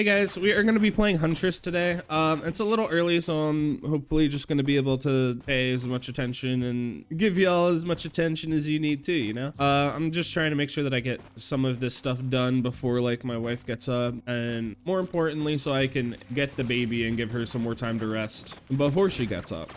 Hey guys, we are going to be playing Huntress today. It's a little early, so I'm hopefully just going to be able to pay as much attention and give y'all as much attention as you need to, you know? I'm just trying to make sure that I get some of this stuff done before like my wife gets up, and more importantly, so I can get the baby and give her some more time to rest before she gets up.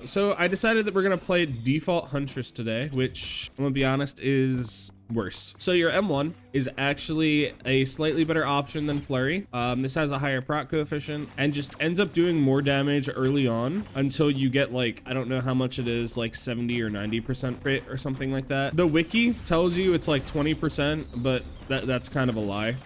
So I decided that we're going to play default Huntress today, which I'm going to be honest is worse. So your M1 is actually a slightly better option than Flurry. This has a higher proc coefficient and just ends up doing more damage early on until you get like, I don't know how much it is, like 70 or 90% crit or something like that. The wiki tells you it's like 20%, but that's kind of a lie.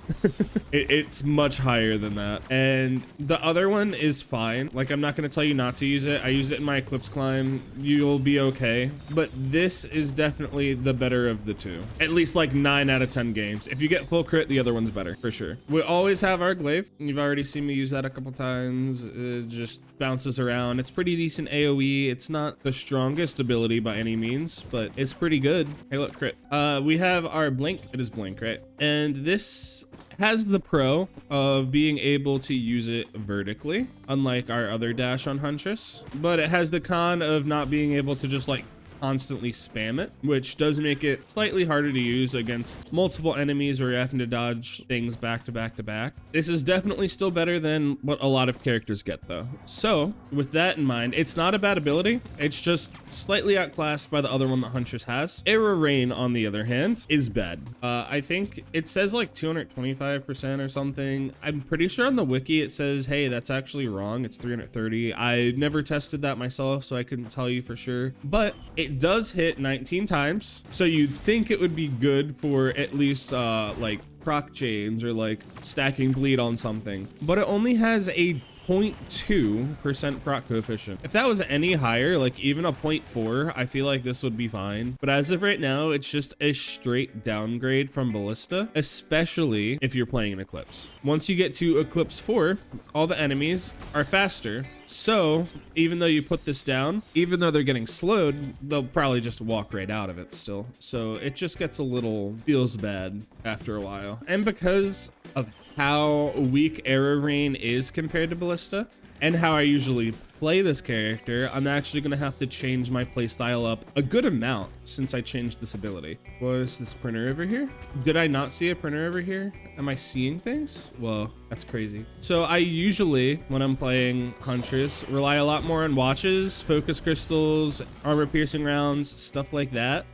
It's much higher than that. And the other one is fine. Like, I'm not going to tell you not to use it. I use it in my Eclipse climb. You'll be okay. But this is definitely the better of the two. At least like 9 out of 10 games. If you get full crit, the other one's better for sure. We always have our glaive. You've already seen me use that a couple times. It just bounces around. It's pretty decent AoE. It's not the strongest ability by any means, but it's pretty good. Hey, look, crit. We have our blink. It is blink, right? And this has the pro of being able to use it vertically, unlike our other dash on Huntress, but it has the con of not being able to just like constantly spam it, which does make it slightly harder to use against multiple enemies where you're having to dodge things back to back to back. This is definitely still better than what a lot of characters get though. So with that in mind, it's not a bad ability. It's just slightly outclassed by the other one that Huntress has. Error Rain, on the other hand, is bad. I think it says like 225% or something. I'm pretty sure on the wiki it says, hey, that's actually wrong. It's 330. I never tested that myself, so I couldn't tell you for sure, but it does hit 19 times, so you'd think it would be good for at least like proc chains or like stacking bleed on something, but it only has a 0.2% proc coefficient. If that was any higher, like even a 0.4, I feel like this would be fine. But as of right now, it's just a straight downgrade from Ballista, especially if you're playing an Eclipse. Once you get to Eclipse 4, all the enemies are faster. So even though you put this down, even though they're getting slowed, they'll probably just walk right out of it still. So it just gets a little, feels bad after a while. And because of how weak Error Rain is compared to Ballista and how I usually play this character, I'm actually gonna have to change my playstyle up a good amount since I changed this ability. What is this printer over here? Did I not see a printer over here? Am I seeing things? Whoa, that's crazy. So I usually, when I'm playing Huntress, rely a lot more on watches, focus crystals, armor piercing rounds, stuff like that,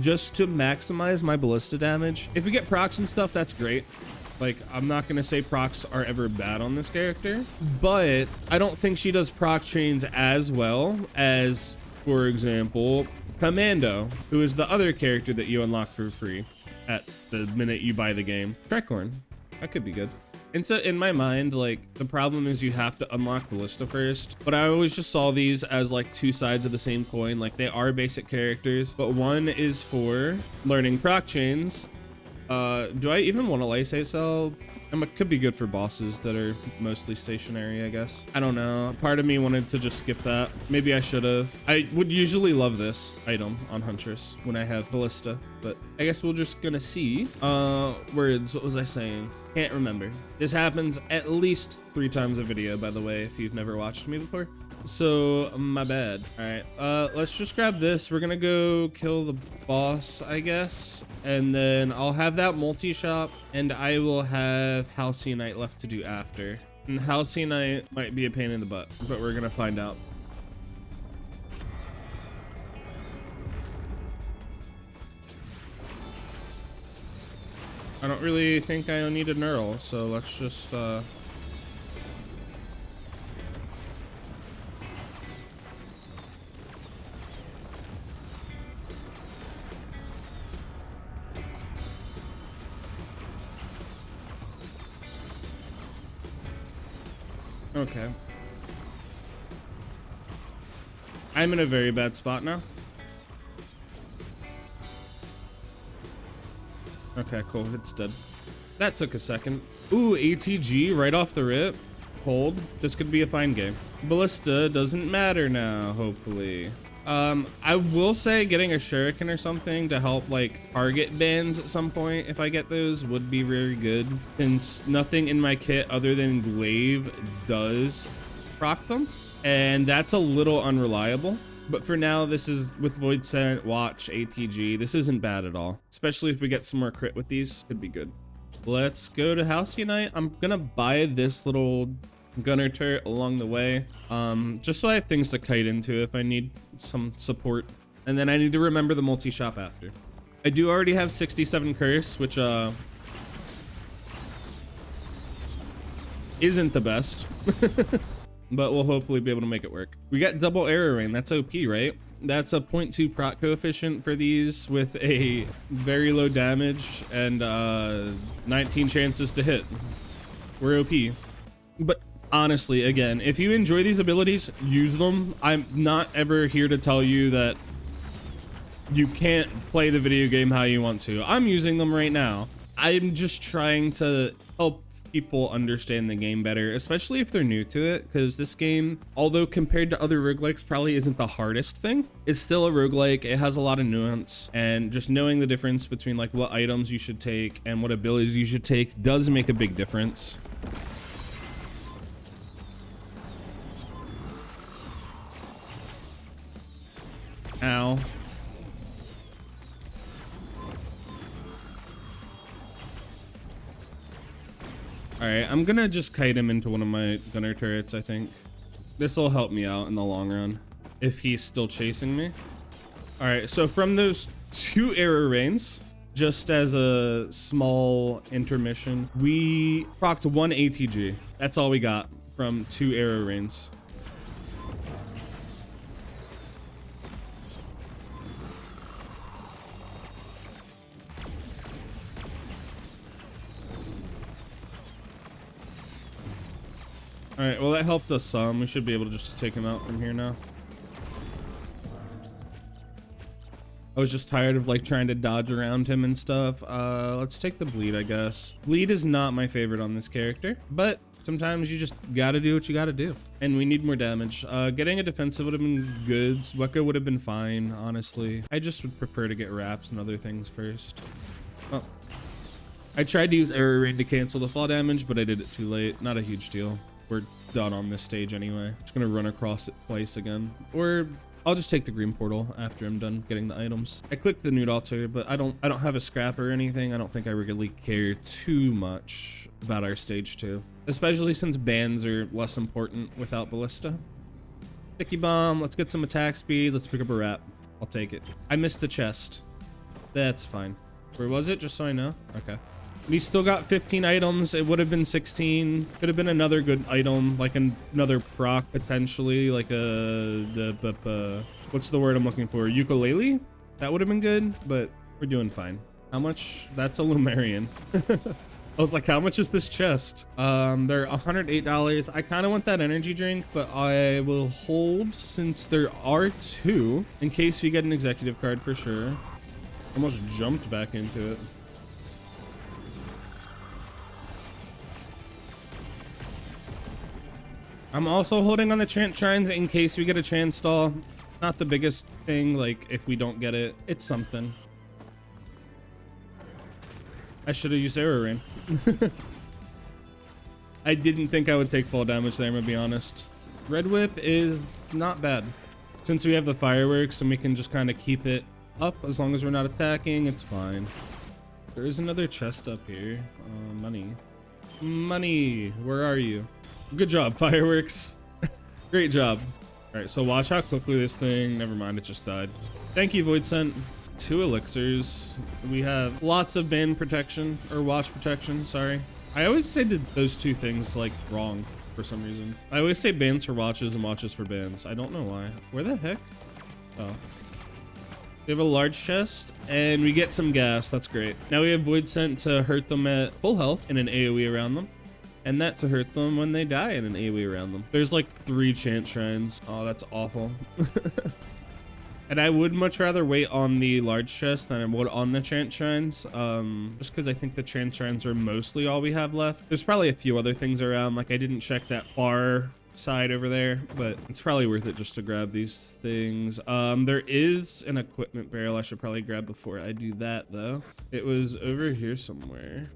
just to maximize my Ballista damage. If we get procs and stuff, that's great. Like, I'm not gonna say procs are ever bad on this character, but I don't think she does proc chains as well as, for example, Commando, who is the other character that you unlock for free at the minute you buy the game. Tricorn, that could be good. And so in my mind, like, the problem is you have to unlock Ballista first, but I always just saw these as like two sides of the same coin. Like, they are basic characters, but one is for learning proc chains. Do I even want to lysate cell? It could be good for bosses that are mostly stationary, I guess. I don't know. Part of me wanted to just skip that. Maybe I should have. I would usually love this item on Huntress when I have Ballista, but I guess we're just gonna see. Words, what was I saying? Can't remember. This happens at least 3 times a video, by the way, if you've never watched me before. So my bad. All right, let's just grab this. We're gonna go kill the boss, I guess, and then I'll have that multi-shop, and I will have Halcyon left to do after. And Halcyon might be a pain in the butt, but we're gonna find out. I don't really think I need a knurl, so let's just okay. I'm in a very bad spot now. Okay, cool. It's dead. That took a second. Ooh, ATG right off the rip. Hold. This could be a fine game. Ballista doesn't matter now, hopefully. I will say getting a shuriken or something to help like target bans at some point, if I get those, would be very good, since nothing in my kit other than glaive does proc them, and that's a little unreliable. But for now, this is with Void Scent, Watch, ATG. This isn't bad at all, especially if we get some more crit with these. Could be good. Let's go to House Unite. I'm gonna buy this little gunner turret along the way, just so I have things to kite into if I need some support, and then I need to remember the multi-shop after. I do already have 67 curse, which isn't the best, but we'll hopefully be able to make it work. We got double arrow rain. That's OP, right? That's a 0.2 proc coefficient for these with a very low damage and 19 chances to hit. We're OP. But honestly, again, if you enjoy these abilities, use them. I'm not ever here to tell you that you can't play the video game how you want to. I'm using them right now. I'm just trying to help people understand the game better, especially if they're new to it, because this game, although compared to other roguelikes probably isn't the hardest thing, it's still a roguelike. It has a lot of nuance, and just knowing the difference between like what items you should take and what abilities you should take does make a big difference. Ow. Alright, I'm gonna just kite him into one of my gunner turrets, I think. This will help me out in the long run, if he's still chasing me. Alright, so from those 2 arrow rains, just as a small intermission, we procced 1 ATG. That's all we got from 2 arrow rains. All right, well, that helped us some. We should be able to just take him out from here now. I was just tired of like trying to dodge around him and stuff. Let's take the bleed, I guess. Bleed is not my favorite on this character, but sometimes you just gotta do what you gotta do. And we need more damage. Getting a defensive would have been good. Weka would have been fine, honestly. I just would prefer to get wraps and other things first. Oh. I tried to use arrow rain to cancel the fall damage, but I did it too late. Not a huge deal. We're done on this stage anyway. Just gonna run across it twice again. Or I'll just take the green portal after I'm done getting the items. I clicked the nude altar, but I don't have a scrap or anything. I don't think I really care too much about our stage 2. Especially since bans are less important without Ballista. Sticky bomb, let's get some attack speed. Let's pick up a wrap. I'll take it. I missed the chest. That's fine. Where was it? Just so I know. Okay. We still got 15 items. It would have been 16. Could have been another good item, like another proc potentially, like what's the word I'm looking for? Ukulele? That would have been good, but we're doing fine. How much? That's a Lumerian. I was like, how much is this chest? They're $108. I kind of want that energy drink, but I will hold since there are 2 in case we get an executive card for sure. Almost jumped back into it. I'm also holding on the Chant Shrines in case we get a Chant Stall. Not the biggest thing, like if we don't get it, it's something. I should have used Arrow Rain. I didn't think I would take fall damage there, I'm gonna be honest. Red Whip is not bad. Since we have the fireworks and we can just kind of keep it up as long as we're not attacking, it's fine. There is another chest up here. Money. Money, where are you? Good job, fireworks. Great job. All right, so watch how quickly this thing, never mind, it just died. Thank you, Void Scent. 2 elixirs. We have lots of ban protection, or watch protection, sorry. I always say those 2 things like wrong for some reason. I always say bans for watches and watches for bans. I don't know why. Where the heck? Oh. We have a large chest and we get some gas. That's great. Now we have Void Scent to hurt them at full health and an AoE around them. And that to hurt them when they die in an AoE around them. There's like 3 Chant Shrines. Oh, that's awful. And I would much rather wait on the large chest than I would on the Chant Shrines. Just because I think the Chant Shrines are mostly all we have left. There's probably a few other things around. Like I didn't check that far side over there, but it's probably worth it just to grab these things. There is an equipment barrel I should probably grab before I do that though. It was over here somewhere.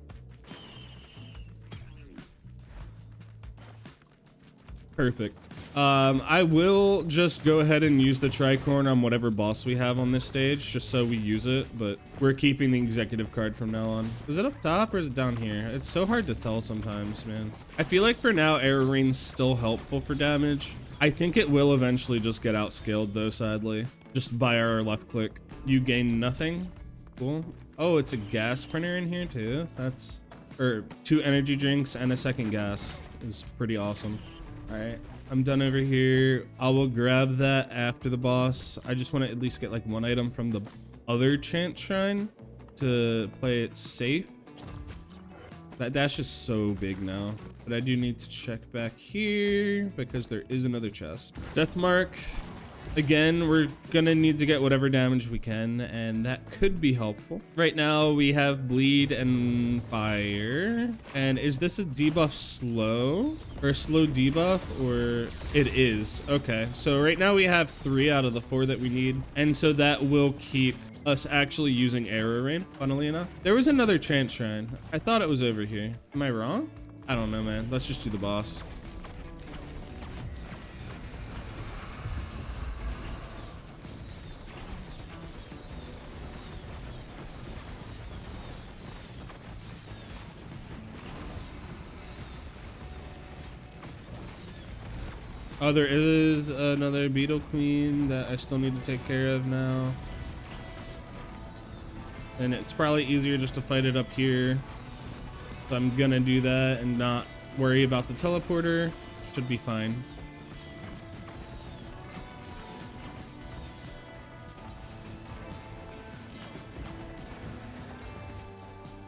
Perfect. I will just go ahead and use the tricorn on whatever boss we have on this stage, just so we use it, but we're keeping the executive card from now on. Is it up top or is it down here? It's so hard to tell sometimes, man. I feel like for now, Arrow Rain's still helpful for damage. I think it will eventually just get outscaled though, sadly. Just by our left click. You gain nothing. Cool. Oh, it's a gas printer in here too. That's, or 2 energy drinks and a second gas is pretty awesome. All right, I'm done over here. I will grab that after the boss. I just want to at least get like 1 item from the other chant shrine to play it safe. That dash is so big now, but I do need to check back here because there is another chest. Deathmark. Again, we're gonna need to get whatever damage we can, and that could be helpful. Right now, we have bleed and fire. And is this a debuff slow? Or a slow debuff? Or it is. Okay, so right now we have 3 out of the 4 that we need. And so that will keep us actually using Arrow Rain, funnily enough. There was another chant shrine. I thought it was over here. Am I wrong? I don't know, man. Let's just do the boss. Oh, there is another Beetle Queen that I still need to take care of now. And it's probably easier just to fight it up here. So I'm gonna do that and not worry about the teleporter. Should be fine.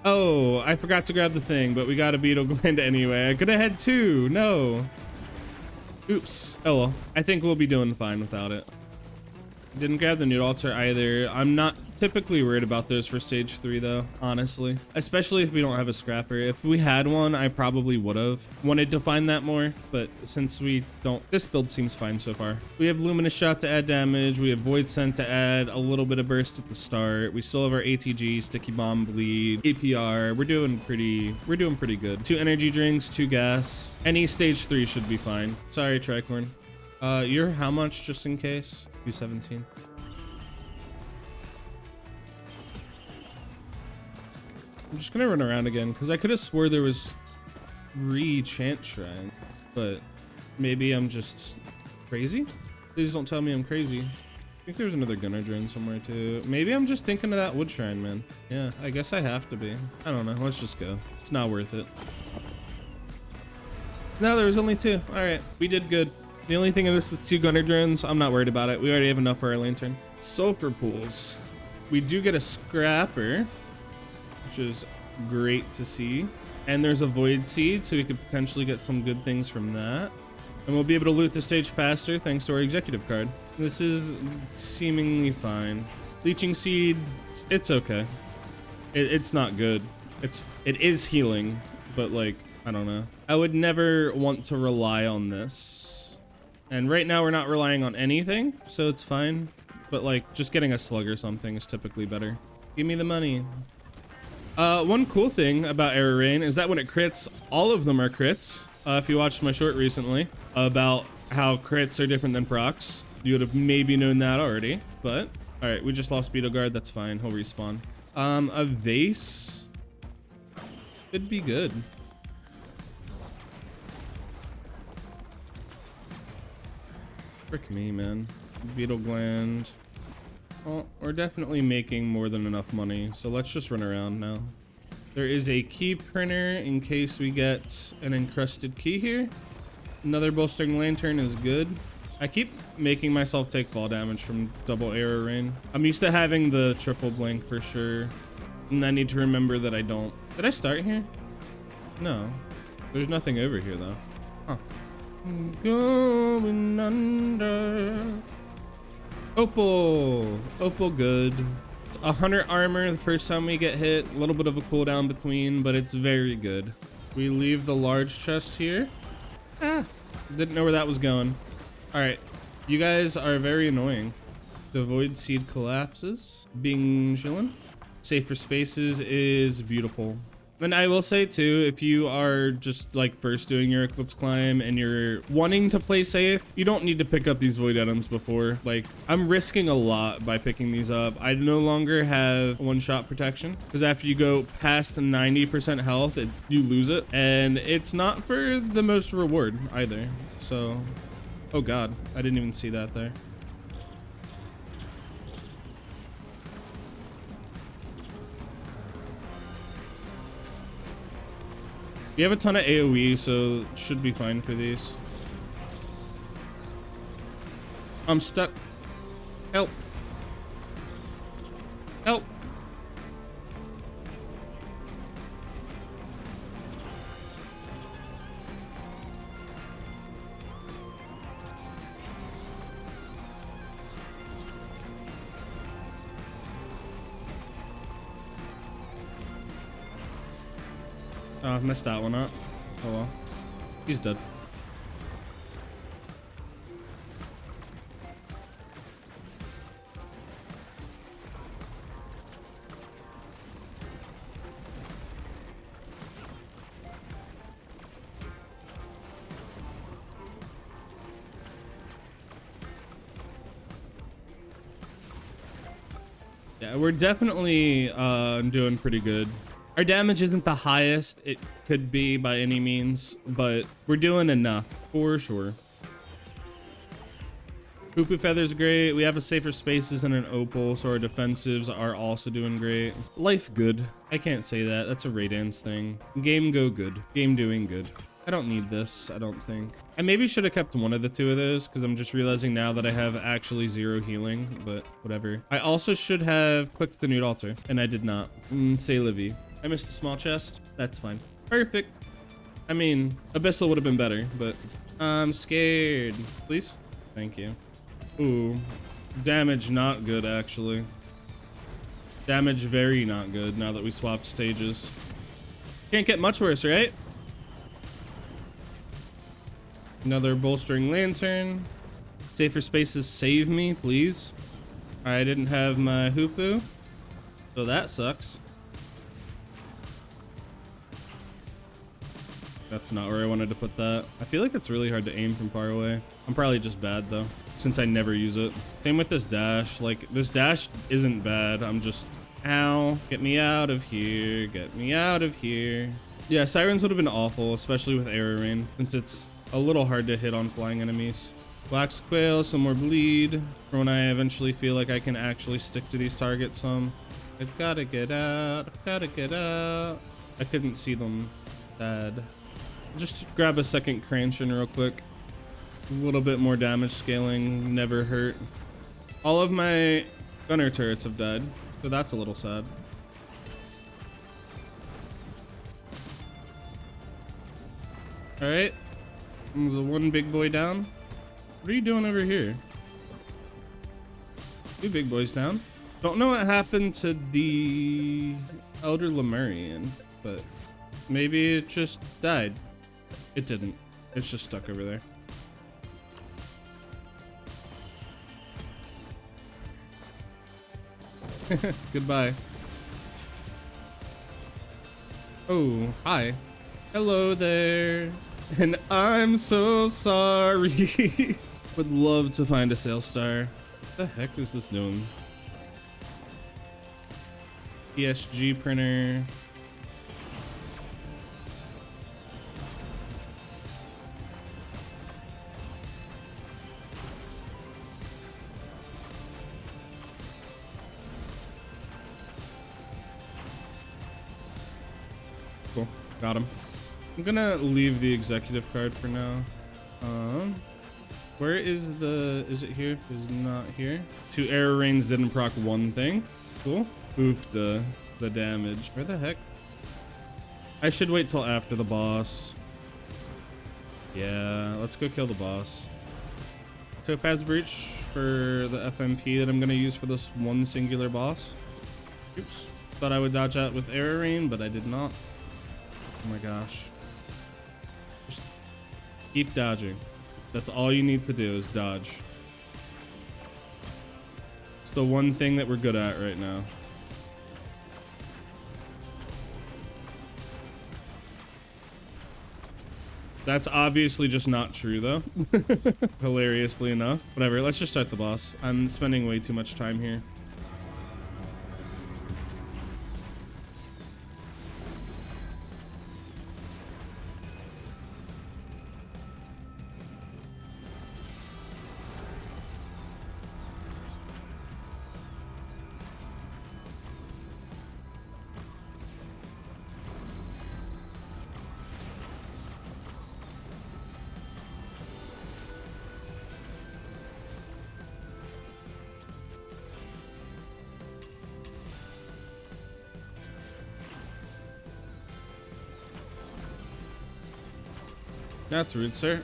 Oh, I forgot to grab the thing, but we got a Beetle Gland anyway. I could have had 2. No. Oops. Oh well, I think we'll be doing fine without it. Didn't grab the Newt Altar either. I'm not typically worried about those for stage 3 though, honestly. Especially if we don't have a scrapper. If we had one, I probably would have wanted to find that more, but since we don't, this build seems fine so far. We have Luminous Shot to add damage. We have Void Scent to add a little bit of burst at the start. We still have our ATG, Sticky Bomb, Bleed, APR. We're doing pretty good. 2 energy drinks, 2 gas. Any stage 3 should be fine. Sorry, Tricorn. You're how much just in case? 217. I'm just gonna run around again because I could have swore there was 3 chant shrine, but maybe I'm just crazy. Please don't tell me I'm crazy. I think there's another gunner drone somewhere too. Maybe I'm just thinking of that wood shrine, man. Yeah, I guess I have to be. I don't know. Let's just go. It's not worth it. No, there was only 2. All right, we did good. The only thing of this is 2 gunner drones. I'm not worried about it. We already have enough for our lantern. Sulfur pools. We do get a scrapper, which is great to see. And there's a void seed, so we could potentially get some good things from that. And we'll be able to loot the stage faster thanks to our executive card. This is seemingly fine. Leeching seed, it's okay. It's not good. It is healing, but like, I don't know. I would never want to rely on this. And right now we're not relying on anything, so it's fine. But like, just getting a slug or something is typically better. Give me the money. One cool thing about Arrow Rain is that when it crits, all of them are crits. If you watched my short recently about how crits are different than procs, you would have maybe known that already. But all right, we just lost Beetle Guard. That's fine. He'll respawn. A vase could be good. Frick me, man. Beetle Gland. Well, we're definitely making more than enough money, so let's just run around now. There is a key printer in case we get an encrusted key here. Another bolstering lantern is good. I keep making myself take fall damage from double Arrow Rain. I'm used to having the triple blink for sure, and I need to remember that I don't. Did I start here? No. There's nothing over here though. Huh. Going under. Opal good. 100 armor the first time we get hit. A little bit of a cooldown between, but it's very good. We leave the large chest here. Didn't know where that was going. All right, you guys are very annoying. The void seed collapses. Bing chillin'. Safer spaces is beautiful. And I will say too, if you are just like first doing your Eclipse climb and you're wanting to play safe, you don't need to pick up these void items before. Like, I'm risking a lot by picking these up. I no longer have one-shot protection because after you go past 90% health, you lose it. And it's not for the most reward either. So, oh God, I didn't even see that there. You have a ton of AoE, so should be fine for these. I'm stuck. Help. Help. Oh, I messed that one up. Oh well. He's dead. Yeah, we're definitely doing pretty good. Our damage isn't the highest it could be by any means, but we're doing enough for sure. Poo-poo feather's great. We have a safer spaces and an opal, so our defensives are also doing great. Life good. I can't say that. That's a Raydance thing. Game go good. Game doing good. I don't need this, I don't think. I maybe should have kept one of the two of those because I'm just realizing now that I have actually 0 healing, but whatever. I also should have clicked the nude altar, and I did not. C'est la vie. I missed the small chest. That's fine. Perfect. I mean, Abyssal would have been better, but I'm scared. Please? Thank you. Ooh. Damage not good, actually. Damage very not good now that we swapped stages. Can't get much worse, right? Another bolstering lantern. Safer spaces save me, please. I didn't have my hoopoo, so that sucks. That's not where I wanted to put that. I feel like it's really hard to aim from far away. I'm probably just bad though, since I never use it. Same with this dash. Like, this dash isn't bad. I'm just, ow, get me out of here. Get me out of here. Yeah, sirens would have been awful, especially with arrow rain, since it's a little hard to hit on flying enemies. Wax quail, some more bleed for when I eventually feel like I can actually stick to these targets some. I've gotta get out. I've gotta get out. I couldn't see them. Bad. Just grab a second Cranshin real quick. A little bit more damage scaling, never hurt. All of my gunner turrets have died, so that's a little sad. All right, there's a one big boy down. What are you doing over here? 2 big boys down. Don't know what happened to the Elder Lemurian, but maybe it just died. It didn't. It's just stuck over there. Goodbye. Oh, hi. Hello there. And I'm so sorry. Would love to find a sales star. What the heck is this doing? PSG printer. Cool, got him. I'm gonna leave the executive card for now. Where is it here? Is not here. 2 arrow rains didn't proc 1 thing. Cool. Oof, the damage. Where the heck? I should wait till after the boss. Yeah, let's go kill the boss. Topaz Breach for the FMP that I'm gonna use for this one singular boss. Oops. Thought I would dodge out with arrow rain, but I did not. Oh my gosh. Just keep dodging. That's all you need to do is dodge. It's the one thing that we're good at right now. That's obviously just not true, though. Hilariously enough. Whatever, let's just start the boss. I'm spending way too much time here. That's rude, sir.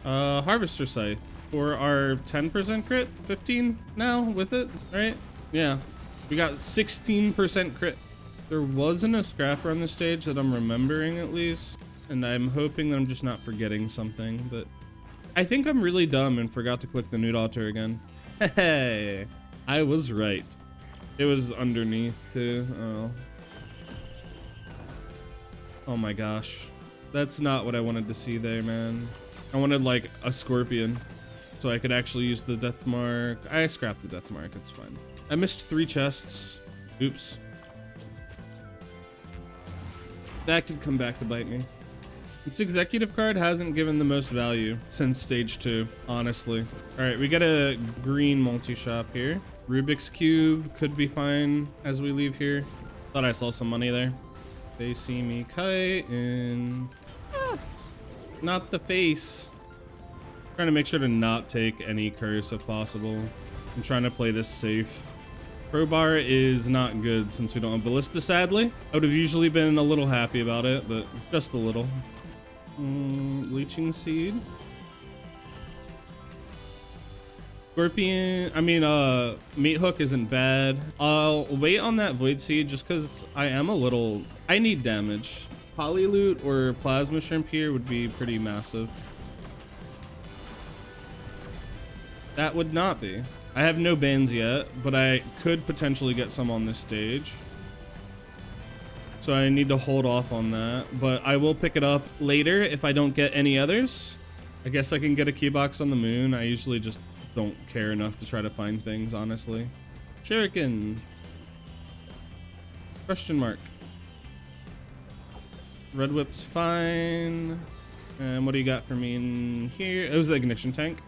Harvester Scythe for our 10% crit, 15 now with it, right? Yeah, we got 16% crit. There wasn't a scrapper on the stage that I'm remembering at least, and I'm hoping that I'm just not forgetting something, but I think I'm really dumb and forgot to click the nude altar again. Hey, I was right. It was underneath too. Oh my gosh. That's not what I wanted to see there, man. I wanted like a scorpion so I could actually use the Deathmark. I scrapped the Deathmark, it's fine. I missed 3 chests. Oops. That could come back to bite me. This executive card hasn't given the most value since stage 2, honestly. All right, we got a green multi-shop here. Rubik's Cube could be fine as we leave here. Thought I saw some money there. They see me kite and... not the face. Trying to make sure to not take any curse if possible. I'm trying to play this safe. Crowbar is not good since we don't have Ballista, sadly. I would have usually been a little happy about it, but just a little. Leeching Seed. Scorpion, Meat Hook isn't bad. I'll wait on that Void Seed just because I need damage. Polyloot or Plasma Shrimp here would be pretty massive. That would not be. I have no bans yet, but I could potentially get some on this stage. So I need to hold off on that, but I will pick it up later if I don't get any others. I guess I can get a key box on the moon. I usually just don't care enough to try to find things, honestly. Shuriken. Question mark. Red Whip's fine. And what do you got for me in here? It was the ignition tank.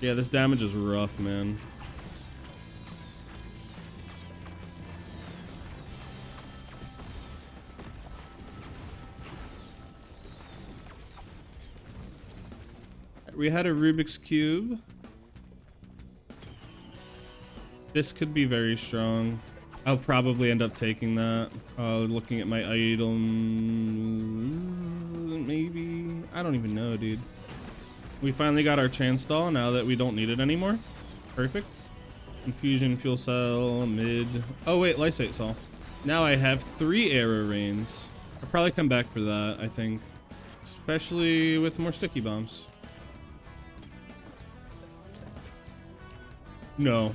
Yeah, this damage is rough, man. We had a Rubik's Cube. This could be very strong. I'll probably end up taking that. Looking at my items, maybe. I don't even know, dude. We finally got our chance doll now that we don't need it anymore. Perfect. Infusion, fuel cell, mid. Oh wait, lysate cell. Now I have 3 arrow rains. I'll probably come back for that, I think. Especially with more sticky bombs. No.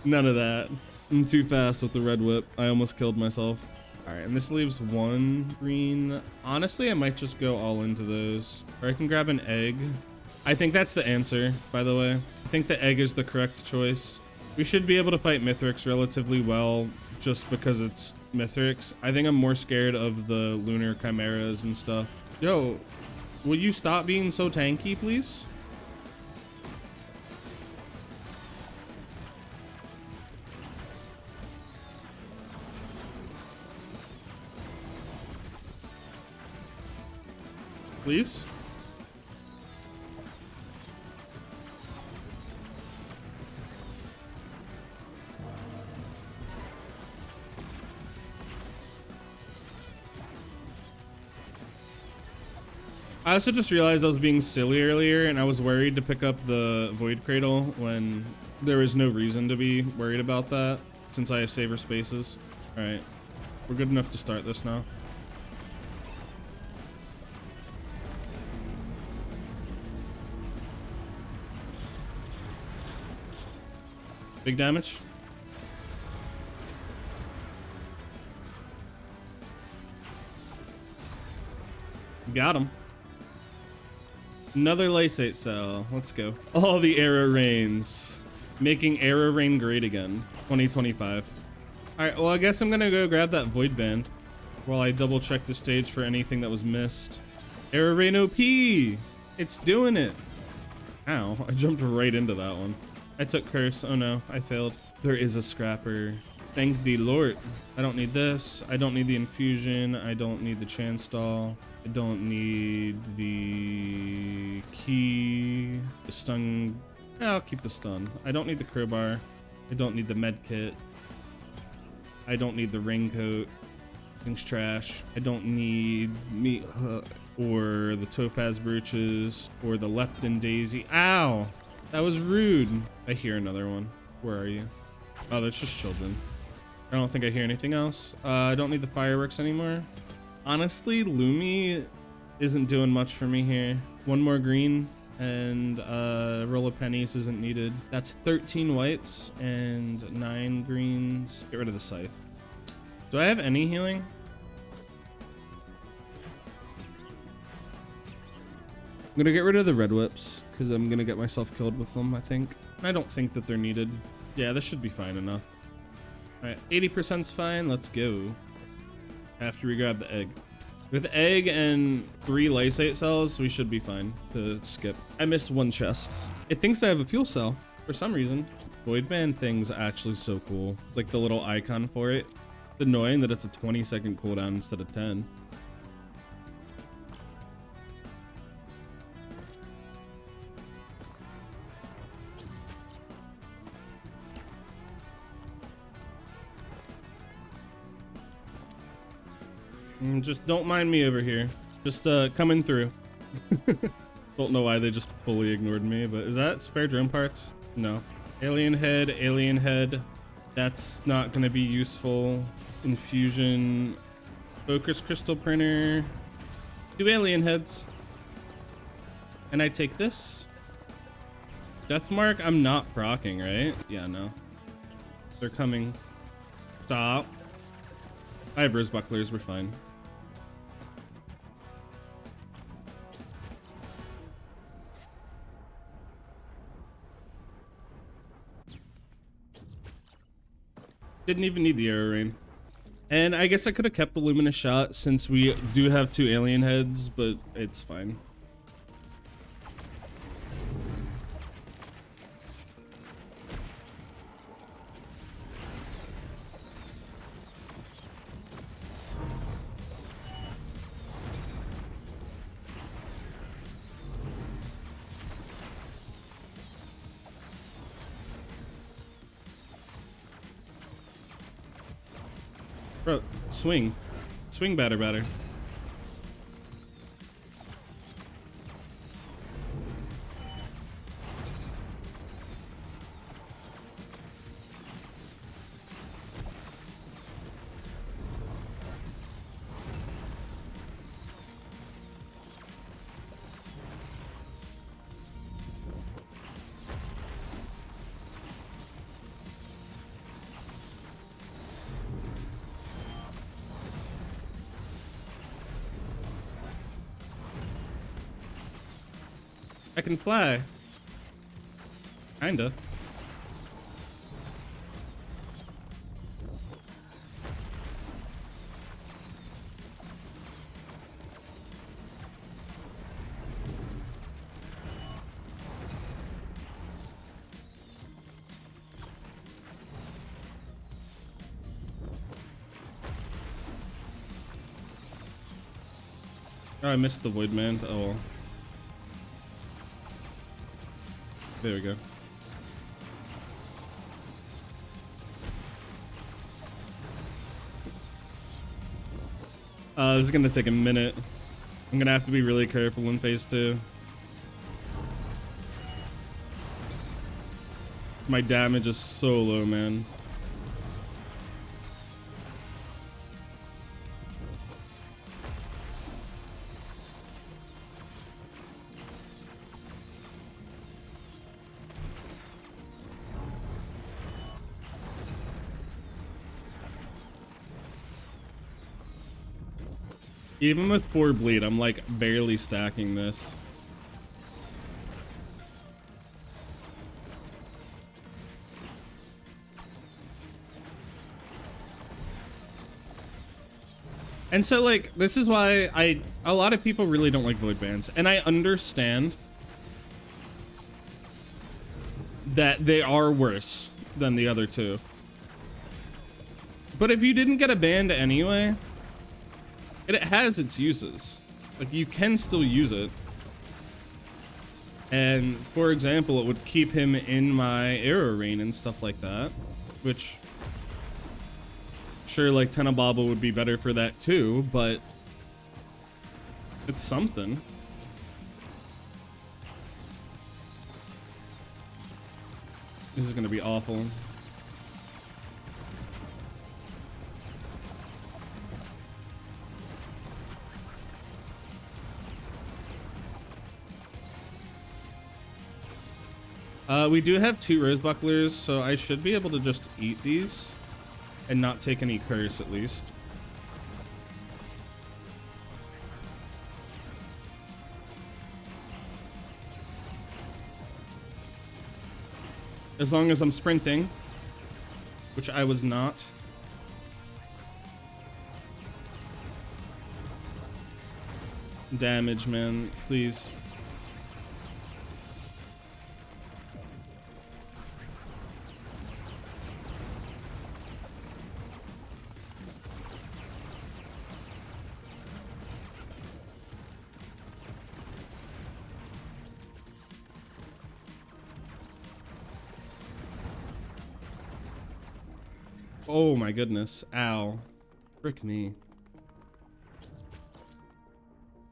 None of that. I'm too fast with the red whip. I almost killed myself. All right, and this leaves 1 green. Honestly, I might just go all into those. Or I can grab an egg. I think that's the answer, by the way. I think the egg is the correct choice. We should be able to fight Mithrix relatively well just because it's Mithrix. I think I'm more scared of the lunar chimeras and stuff. Yo, will you stop being so tanky, please? Please? I also just realized I was being silly earlier, and I was worried to pick up the Void Cradle when there was no reason to be worried about that, since I have saver spaces. All right, we're good enough to start this now. Big damage. Got him. Another Lysate cell. Let's go. All the Arrow Rains. Making Arrow Rain great again. 2025. Alright, well, I guess I'm gonna go grab that Void Band while I double check the stage for anything that was missed. Arrow Rain OP! It's doing it! Ow, I jumped right into that one. I took Curse. Oh no, I failed. There is a Scrapper. Thank the Lord. I don't need this. I don't need the Infusion. I don't need the Chance Doll. I don't need the key, the stun. Yeah, I'll keep the stun. I don't need the crowbar. I don't need the med kit. I don't need the raincoat. Things trash. I don't need meat or the topaz brooches or the lepton daisy. Ow! That was rude. I hear another one. Where are you? Oh, that's just children. I don't think I hear anything else. I don't need the fireworks anymore. Honestly, Lumi isn't doing much for me here. One more green and a roll of pennies isn't needed. That's 13 whites and 9 greens. Get rid of the scythe. Do I have any healing? I'm gonna get rid of the red whips because I'm gonna get myself killed with them, I think. I don't think that they're needed. Yeah, this should be fine enough. All right, 80%'s fine. Let's go. After we grab the egg. With egg and 3 lysate cells, we should be fine to skip. I missed one chest. It thinks I have a fuel cell for some reason. Void Band thing's actually so cool. Like the little icon for it. It's annoying that it's a 20-second cooldown instead of 10. Just don't mind me over here. Just coming through. Don't know why they just fully ignored me, but is that spare drone parts? No. Alien head, alien head. That's not gonna be useful. Infusion. Focus crystal printer. 2 alien heads. And I take this. Deathmark, I'm not procking, right? Yeah, no. They're coming. Stop. I have rose bucklers, we're fine. Didn't even need the arrow rain. And I guess I could have kept the luminous shot since we do have 2 alien heads, but it's fine. Bro, swing. Swing batter batter. I can fly. Kinda. Oh, I missed the void man. Oh well. There we go. This is gonna take a minute. I'm gonna have to be really careful in phase 2. My damage is so low, man. Even with 4 bleed, I'm like barely stacking this. And so like, this is why a lot of people really don't like void bans. And I understand that they are worse than the other two. But if you didn't get a banned anyway, it has its uses. Like, you can still use it. And for example, it would keep him in my arrow rain and stuff like that, which sure, like Tenababa would be better for that too, but it's something. This is gonna be awful. We do have 2 rose bucklers, so I should be able to just eat these and not take any curse at least. As long as I'm sprinting, which I was not. Damage, man, please. Oh my goodness. Ow. Frick me.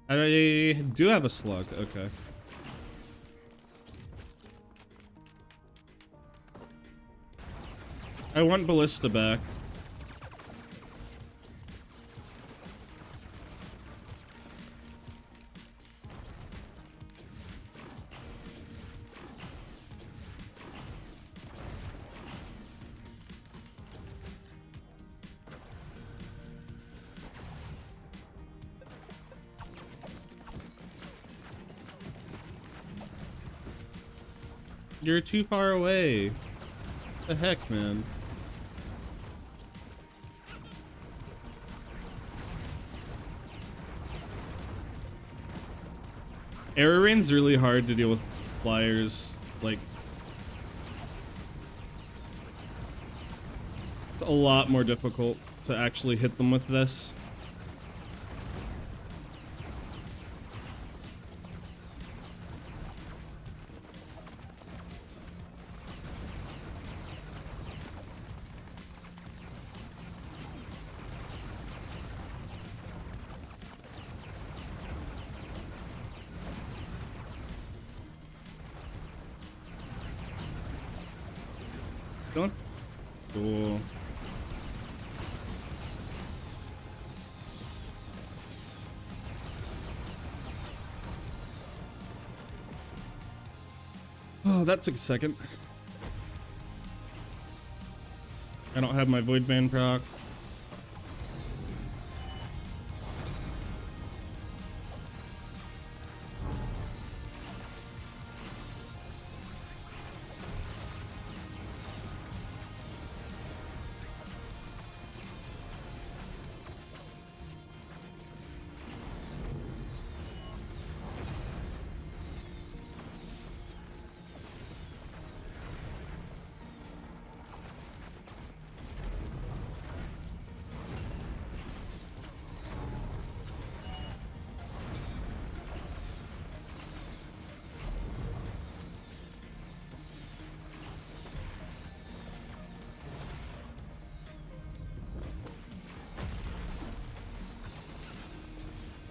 I do have a slug. Okay. I want Ballista back. You're too far away. What the heck, man? Arrow rain's really hard to deal with flyers. Like, it's a lot more difficult to actually hit them with this. Going? Cool. Oh, that took a second. I don't have my void band proc.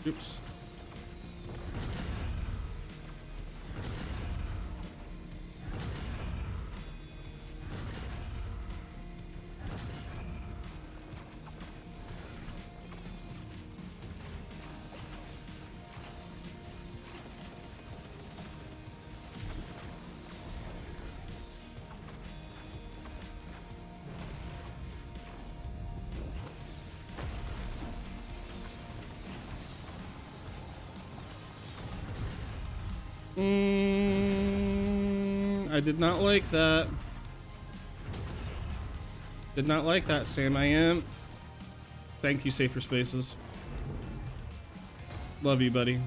Oops. I did not like that. Did not like that, Sam. I am. Thank you, Safer Spaces. Love you, buddy.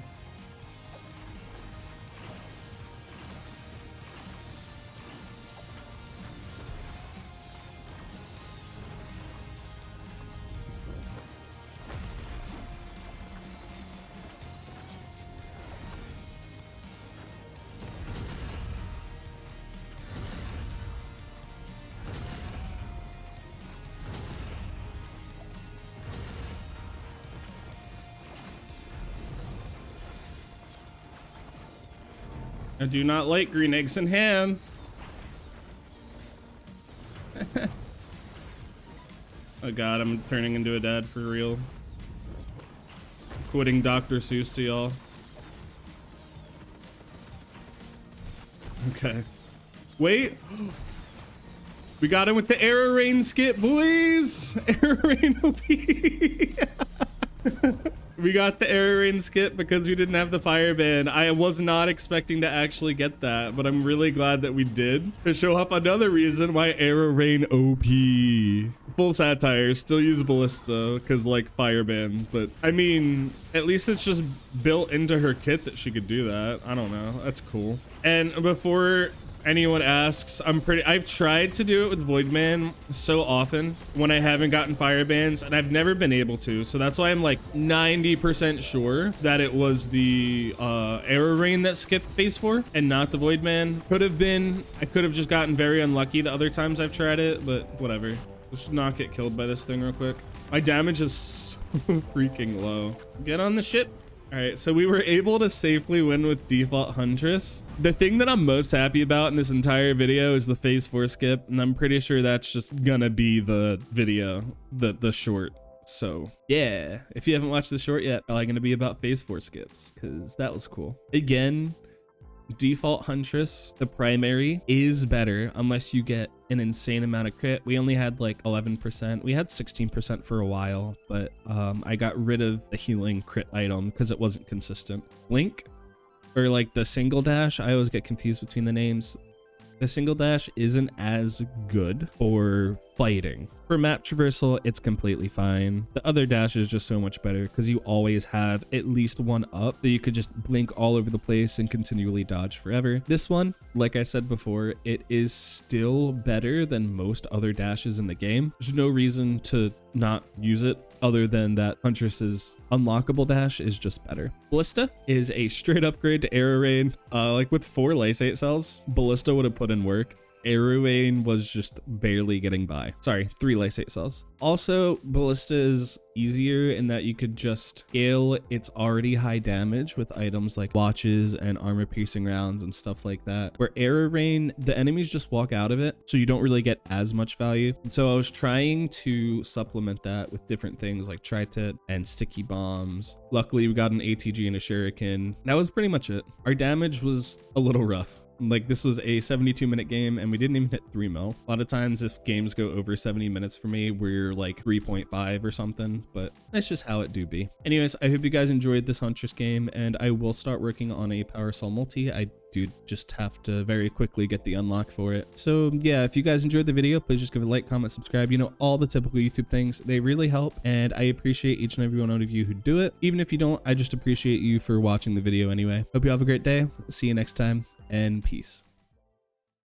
I do not like green eggs and ham. Oh god, I'm turning into a dad for real. Quitting Dr. Seuss to y'all. Okay. Wait. We got him with the Arrow Rain skip, boys. Arrow Rain OP. We got the Arrow Rain skip because we didn't have the fire ban. I was not expecting to actually get that, but I'm really glad that we did to show up another reason why Arrow Rain OP. Full satire, still use Ballista because like fire ban, but I mean, at least it's just built into her kit that she could do that. I don't know. That's cool. And before anyone asks, I've tried to do it with Voidman so often when I haven't gotten fire bans, and I've never been able to. So that's why I'm like 90% sure that it was the Arrow Rain that skipped phase 4 and not the Voidman. Could have been. I could have just gotten very unlucky the other times I've tried it, but whatever. Let's not get killed by this thing real quick. My damage is so freaking low. Get on the ship. All right, so we were able to safely win with default Huntress. The thing that I'm most happy about in this entire video is the phase 4 skip, and I'm pretty sure that's just gonna be the video, the short. So yeah, if you haven't watched the short yet, probably gonna be about phase 4 skips, because that was cool. Again, default Huntress, the primary, is better unless you get an insane amount of crit. We only had like 11%. We had 16% for a while, but I got rid of the healing crit item because it wasn't consistent. Link, or like the single dash, I always get confused between the names. The single dash isn't as good for fighting. For map traversal, it's completely fine. The other dash is just so much better because you always have at least one up that you could just blink all over the place and continually dodge forever. This one, like I said before, it is still better than most other dashes in the game. There's no reason to not use it other than that Huntress's unlockable dash is just better. Ballista is a straight upgrade to Arrow Rain. Like with 4 lysate cells, Ballista would have put in work. Arrow Rain was just barely getting by. Sorry, 3 lysate cells. Also, Ballista is easier in that you could just scale its already high damage with items like watches and armor piercing rounds and stuff like that. Where Arrow Rain, the enemies just walk out of it, so you don't really get as much value. And so I was trying to supplement that with different things like Tri-Tit and sticky bombs. Luckily, we got an ATG and a shuriken. That was pretty much it. Our damage was a little rough. Like this was a 72-minute game and we didn't even hit 3 mil. A lot of times if games go over 70 minutes for me, we're like 3.5 or something, but that's just how it do be. Anyways, I hope you guys enjoyed this Huntress game, and I will start working on a Power Soul multi. I do just have to very quickly get the unlock for it. So yeah, if you guys enjoyed the video, please just give a like, comment, subscribe. You know, all the typical YouTube things. They really help, and I appreciate each and every one of you who do it. Even if you don't, I just appreciate you for watching the video anyway. Hope you have a great day. See you next time, and peace.